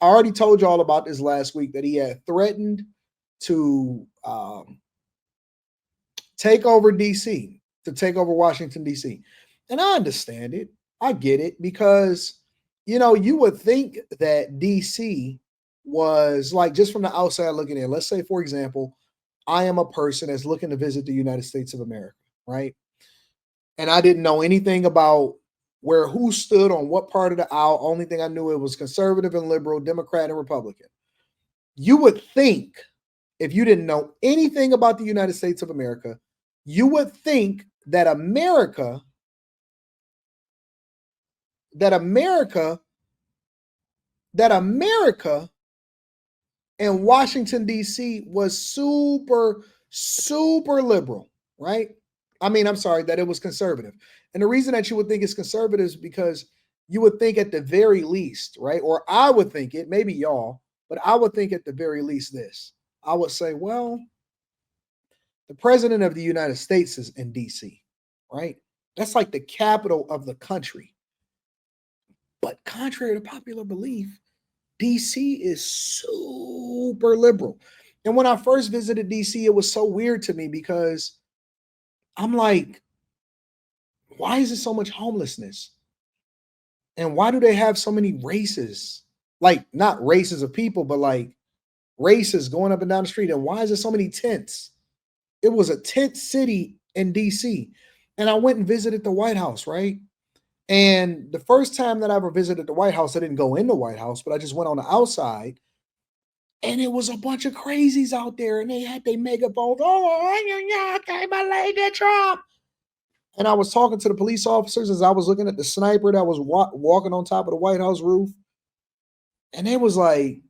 I already told you all about this last week that he had threatened to take over DC, to take over Washington, DC. And I understand it. I get it because, you would think that DC was like, just from the outside looking in, let's say, for example, I am a person that's looking to visit the United States of America, right? And I didn't know anything about who stood on what part of the aisle. Only thing I knew, it was conservative and liberal, Democrat and Republican. You would think, if you didn't know anything about the United States of America, you would think that America and Washington, D.C. was super, super liberal, right? I'm sorry, that it was conservative. And the reason that you would think it's conservative is because you would think at the very least, right? Or I would think it, maybe y'all, but I would think at the very least this. I would say, well, the president of the United States is in DC, right? That's like the capital of the country. But contrary to popular belief, DC is super liberal. And when I first visited DC, it was so weird to me because I'm like, why is there so much homelessness? And why do they have so many races? Like, not races of people, but like races going up and down the street. And why is there so many tents? It was a tent city in DC. And I went and visited the White House, right? And the first time that I ever visited the White House, I didn't go in the White House, but I just went on the outside. And it was a bunch of crazies out there. And they had their megaphones. Oh, okay, my lady Trump. And I was talking to the police officers as I was looking at the sniper that was walking on top of the White House roof. And they was like,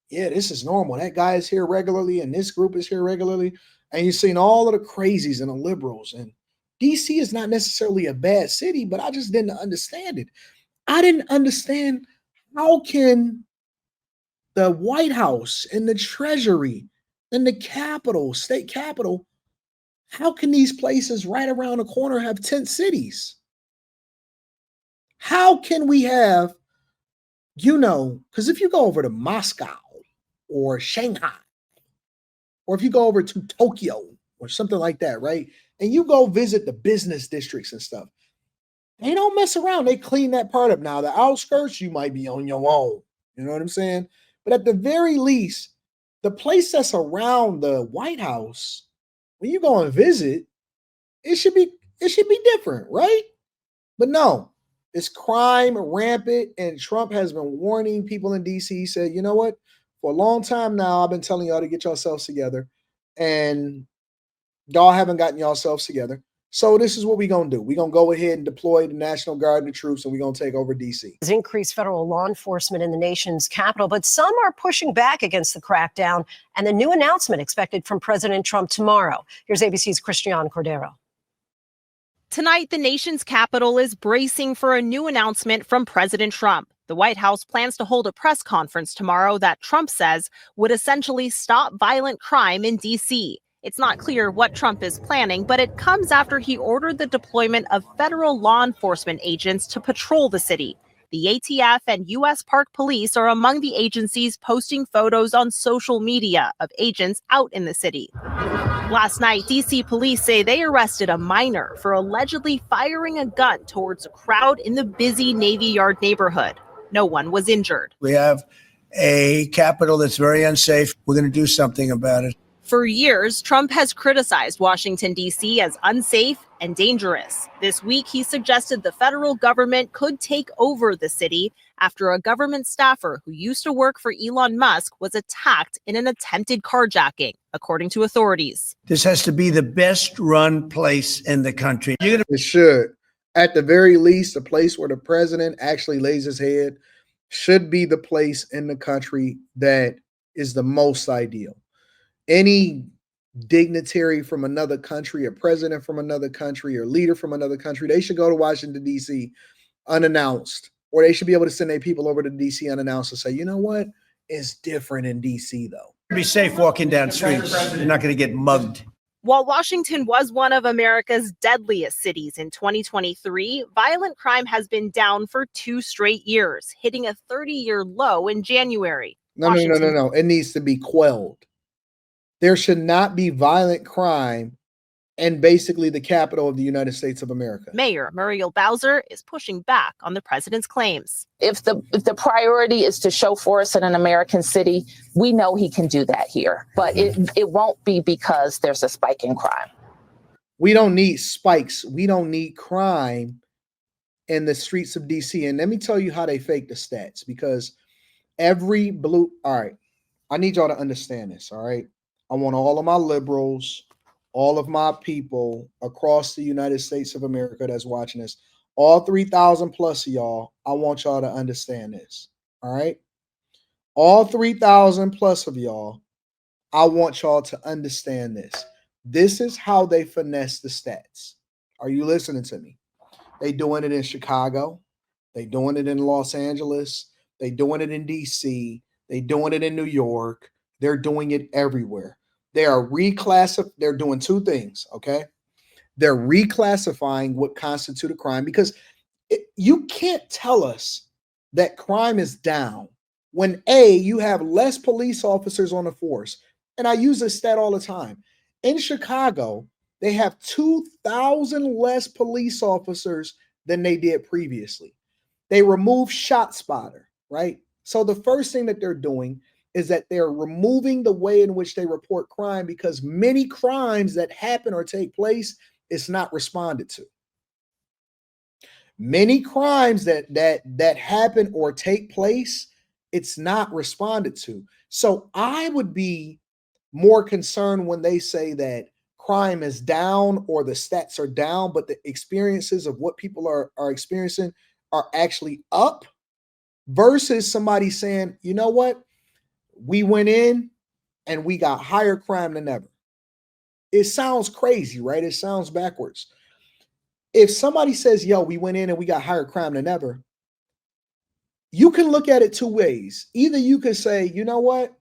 yeah, this is normal. That guy is here regularly, and this group is here regularly. And you've seen all of the crazies and the liberals. And DC is not necessarily a bad city, but I just didn't understand it. I didn't understand, how can the White House and the Treasury and the Capitol, state Capitol, how can these places right around the corner have tent cities? How can we have, because if you go over to Moscow or Shanghai, or if you go over to Tokyo or something like that, right? And you go visit the business districts and stuff, they don't mess around. They clean that part up. Now, the outskirts, you might be on your own. You know what I'm saying? But at the very least, the place that's around the White House, when you go and visit, it should be different, right? But no, it's crime rampant, and Trump has been warning people in DC. He said, you know what? For a long time now, I've been telling y'all to get yourselves together, and y'all haven't gotten yourselves together. So this is what we're going to do. We're going to go ahead and deploy the National Guard and the troops, and we're going to take over D.C. Increased federal law enforcement in the nation's capital, but some are pushing back against the crackdown and the new announcement expected from President Trump tomorrow. Here's ABC's Christiane Cordero. Tonight, the nation's capital is bracing for a new announcement from President Trump. The White House plans to hold a press conference tomorrow that Trump says would essentially stop violent crime in D.C. It's not clear what Trump is planning, but it comes after he ordered the deployment of federal law enforcement agents to patrol the city. The ATF and U.S. Park Police are among the agencies posting photos on social media of agents out in the city. Last night, D.C. police say they arrested a minor for allegedly firing a gun towards a crowd in the busy Navy Yard neighborhood. No one was injured. We have a capital that's very unsafe. We're going to do something about it. For years, Trump has criticized Washington, D.C. as unsafe and dangerous. This week, he suggested the federal government could take over the city after a government staffer who used to work for Elon Musk was attacked in an attempted carjacking, according to authorities. This has to be the best run place in the country. It should. At the very least, a place where the president actually lays his head should be the place in the country that is the most ideal. Any dignitary from another country, a president from another country, or leader from another country, they should go to Washington, D.C. unannounced, or they should be able to send their people over to D.C. unannounced and say, you know what? It's different in D.C., though. Be safe walking down streets. You're not going to get mugged. While Washington was one of America's deadliest cities in 2023, violent crime has been down for 2 straight years, hitting a 30-year low in January. No. It needs to be quelled. There should not be violent crime in basically the capital of the United States of America. Mayor Muriel Bowser is pushing back on the president's claims. If the priority is to show force in an American city, we know he can do that here. But it won't be because there's a spike in crime. We don't need spikes. We don't need crime in the streets of DC. And let me tell you how they fake the stats, because all right, I need y'all to understand this. All right. I want all of my liberals, all of my people across the United States of America that's watching this, all 3,000 plus of y'all, I want y'all to understand this. All right. All 3,000 plus of y'all, I want y'all to understand this. This is how they finesse the stats. Are you listening to me? They doing it in Chicago. They doing it in Los Angeles. They doing it in DC. They doing it in New York. They're doing it everywhere. They're doing two things, okay? They're reclassifying what constitutes a crime, because you can't tell us that crime is down when you have less police officers on the force. And I use this stat all the time. In Chicago, they have 2,000 less police officers than they did previously. They removed ShotSpotter, right? So the first thing that they're doing is that they're removing the way in which they report crime, because many crimes that happen or take place, it's not responded to. Many crimes that happen or take place, it's not responded to. So I would be more concerned when they say that crime is down or the stats are down, but the experiences of what people are experiencing are actually up, versus somebody saying, you know what? We went in and we got higher crime than ever. It sounds crazy, right? It sounds backwards. If somebody says, yo, we went in and we got higher crime than ever, you can look at it two ways. Either you could say, you know what?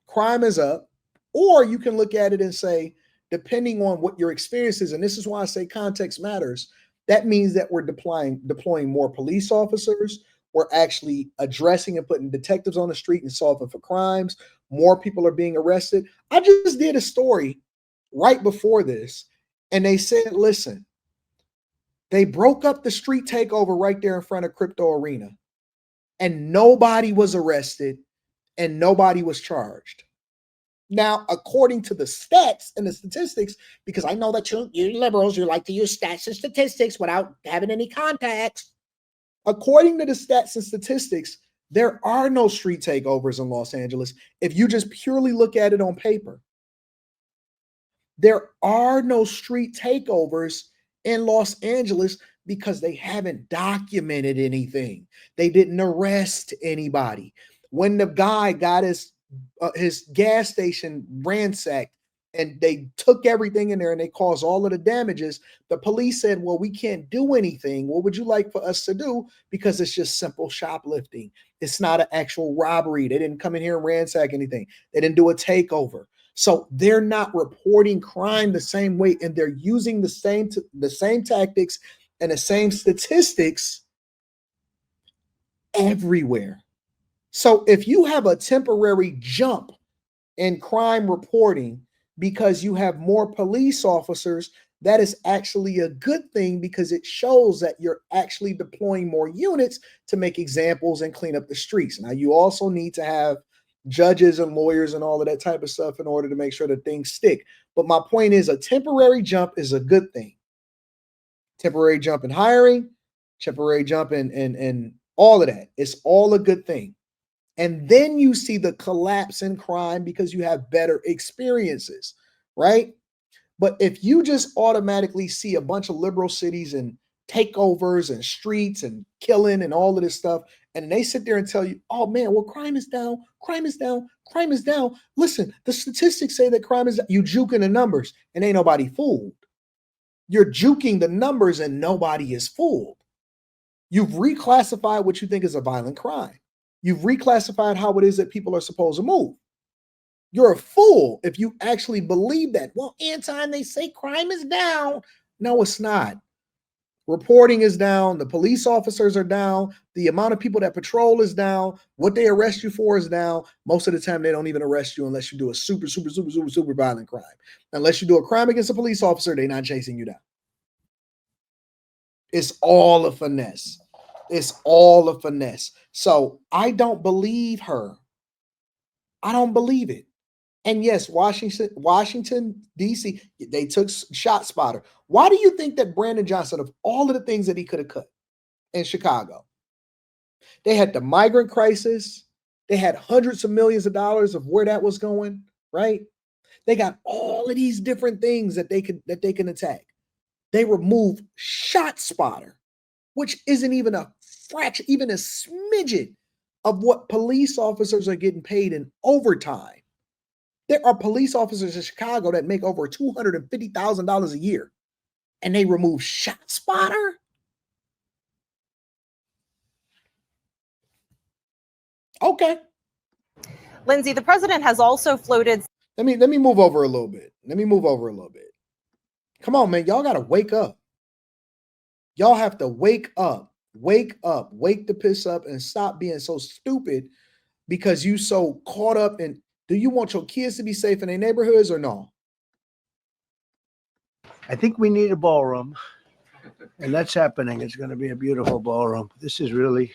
Crime is up. Or you can look at it and say, depending on what your experience is, and this is why I say context matters, that means that we're deploying more police officers. We're actually addressing and putting detectives on the street and solving for crimes. More people are being arrested. I just did a story right before this, and they said, listen, they broke up the street takeover right there in front of Crypto Arena, and nobody was arrested and nobody was charged. Now, according to the stats and the statistics, because I know that you liberals, you like to use stats and statistics without having any context. According to the stats and statistics, there are no street takeovers in Los Angeles if you just purely look at it on paper. There are no street takeovers in Los Angeles because they haven't documented anything. They didn't arrest anybody. When the guy got his gas station ransacked and they took everything in there and they caused all of the damages, the police said, well, we can't do anything. What would you like for us to do? Because it's just simple shoplifting. It's not an actual robbery. They didn't come in here and ransack anything. They didn't do a takeover. So they're not reporting crime the same way, and they're using the same tactics and the same statistics everywhere. So if you have a temporary jump in crime reporting because you have more police officers, that is actually a good thing, because it shows that you're actually deploying more units to make examples and clean up the streets. Now, you also need to have judges and lawyers and all of that type of stuff in order to make sure that things stick. But my point is, a temporary jump is a good thing. Temporary jump in hiring, temporary jump in all of that. It's all a good thing. And then you see the collapse in crime because you have better experiences, right? But if you just automatically see a bunch of liberal cities and takeovers and streets and killing and all of this stuff, and they sit there and tell you, oh man, well, crime is down, crime is down, crime is down. Listen, the statistics say that crime is down. You juking the numbers and ain't nobody fooled. You're juking the numbers and nobody is fooled. You've reclassified what you think is a violent crime. You've reclassified how it is that people are supposed to move. You're a fool if you actually believe that. Well, Anton, they say crime is down. No, it's not. Reporting is down. The police officers are down. The amount of people that patrol is down. What they arrest you for is down. Most of the time, they don't even arrest you unless you do a super violent crime. Unless you do a crime against a police officer, they're not chasing you down. It's all a finesse. It's all a finesse. So I don't believe her. I don't believe it. And yes, Washington, D.C., they took Shot Spotter. Why do you think that Brandon Johnson, of all of the things that he could have cut in Chicago, they had the migrant crisis, they had hundreds of millions of dollars of where that was going, right? They got all of these different things that they can attack. They removed Shot Spotter, which isn't even a fraction, even a smidget of what police officers are getting paid in overtime. There are police officers in Chicago that make over $250,000 a year, and they remove Shot Spotter? Okay. Lindsay, the president has also floated. Let me move over a little bit. Come on, man. Y'all got to wake up. Y'all have to wake up. Wake up. Wake the piss up and stop being so stupid because you so caught up in, do you want your kids to be safe in their neighborhoods or no? I think we need a ballroom, and that's happening. It's going to be a beautiful ballroom. This is really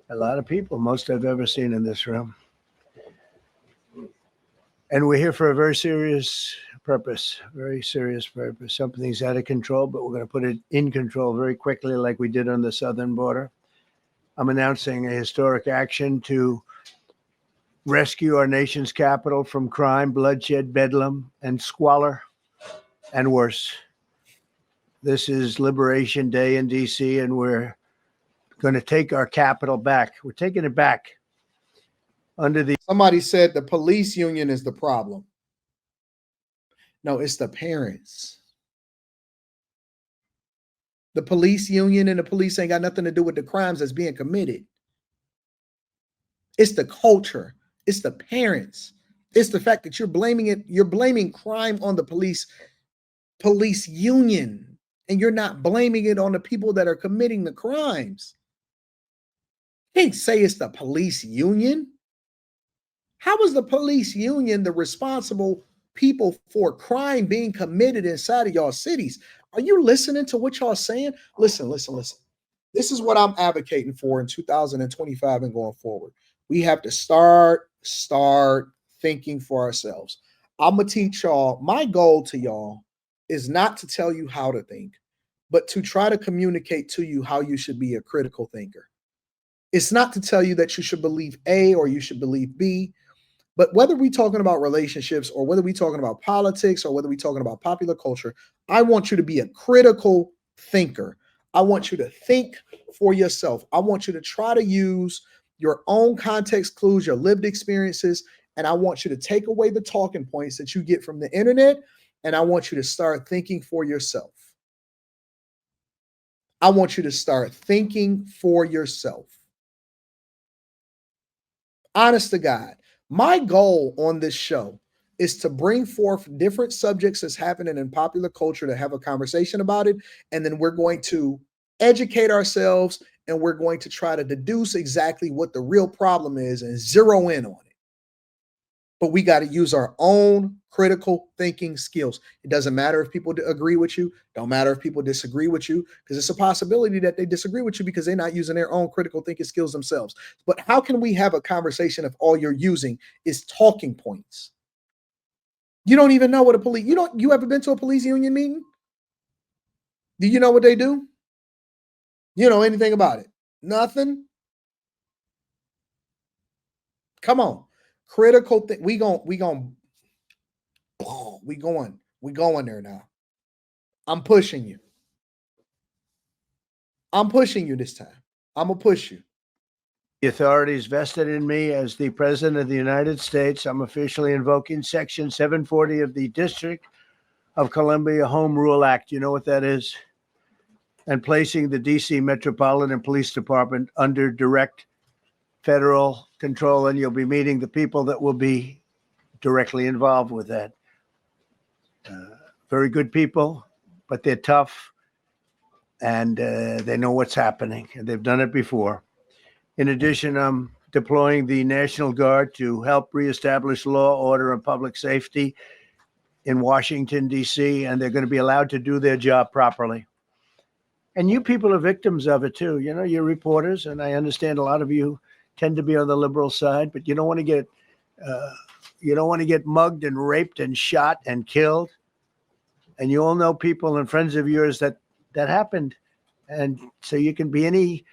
a lot of people, most I've ever seen in this room. And we're here for a very serious purpose, Something's out of control, but we're going to put it in control very quickly like we did on the southern border. I'm announcing a historic action to rescue our nation's capital from crime, bloodshed, bedlam, and squalor, and worse. This is Liberation Day in D.C., and we're going to take our capital back. We're taking it back. Somebody said the police union is the problem. No, it's the parents. The police union and the police ain't got nothing to do with the crimes that's being committed. It's the culture. It's the parents. It's the fact that you're blaming crime on the police union, and you're not blaming it on the people that are committing the crimes. You can't say it's the police union. How is the police union the responsible people for crime being committed inside of y'all cities? Are you listening to what y'all saying? Listen. This is what I'm advocating for in 2025 and going forward. We have to start thinking for ourselves. I'm going to teach y'all. My goal to y'all is not to tell you how to think, but to try to communicate to you how you should be a critical thinker. It's not to tell you that you should believe A or you should believe B, but whether we're talking about relationships or whether we're talking about politics or whether we're talking about popular culture, I want you to be a critical thinker. I want you to think for yourself. I want you to try to use your own context clues, your lived experiences, and I want you to take away the talking points that you get from the internet, and I want you to start thinking for yourself. I want you to start thinking for yourself. Honest to God, my goal on this show is to bring forth different subjects that's happening in popular culture to have a conversation about it, and then we're going to educate ourselves, and we're going to try to deduce exactly what the real problem is and zero in on it. But we got to use our own critical thinking skills. It doesn't matter if people agree with you. Don't matter if people disagree with you, because it's a possibility that they disagree with you because they're not using their own critical thinking skills themselves. But how can we have a conversation if all you're using is talking points? You don't even know what you ever been to a police union meeting? Do you know what they do? You know anything about it? Nothing? Come on. Critical thing. We going there now. I'm pushing you. I'm pushing you this time. I'm going to push you. The authorities vested in me as the President of the United States. I'm officially invoking Section 740 of the District of Columbia Home Rule Act. You know what that is? And placing the D.C. Metropolitan Police Department under direct federal control. And you'll be meeting the people that will be directly involved with that. Very good people, but they're tough, and they know what's happening, and they've done it before. In addition, I'm deploying the National Guard to help reestablish law, order, and public safety in Washington, D.C., and they're going to be allowed to do their job properly. And you people are victims of it, too. You know, you're reporters, and I understand a lot of you tend to be on the liberal side, but you don't want to get mugged and raped and shot and killed. And you all know people and friends of yours that happened. And so you can be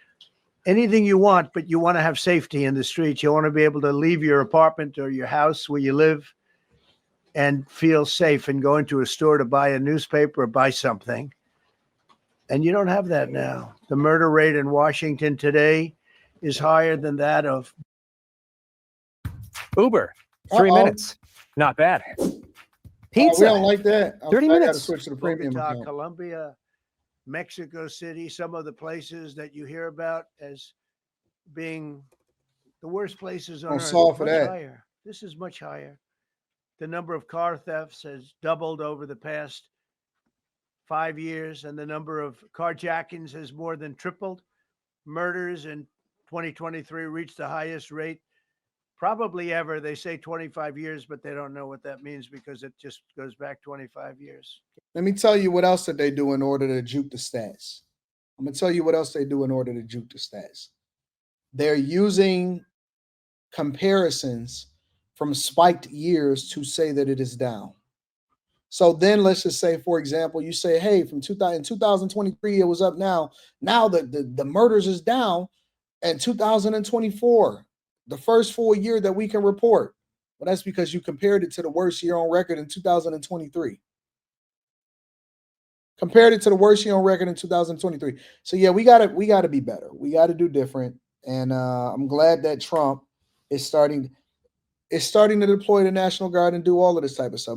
anything you want, but you want to have safety in the streets. You want to be able to leave your apartment or your house where you live and feel safe and go into a store to buy a newspaper or buy something. And you don't have that now. The murder rate in Washington today is higher than that of Uber. 3 minutes. Not bad. Pizza. We don't like that. 30 I got to minutes. switch to the premium Bogota, account. Colombia, Mexico City, some of the places that you hear about as being the worst places on Don't earth. solve for Much that. higher. This is much higher. The number of car thefts has doubled over the past 5 years, and the number of carjackings has more than tripled. Murders in 2023 reached the highest rate probably ever. They say 25 years, but they don't know what that means because it just goes back 25 years. Let me tell you what else that they do in order to juke the stats. I'm going to tell you what else they do in order to juke the stats. They're using comparisons from spiked years to say that it is down. So then let's just say, for example, you say, hey, from 2023, it was up now. Now the murders is down. And 2024, the first full year that we can report. Well, that's because you compared it to the worst year on record in 2023. Compared it to the worst year on record in 2023. So yeah, we gotta be better. We gotta do different. And I'm glad that Trump is starting to deploy the National Guard and do all of this type of stuff.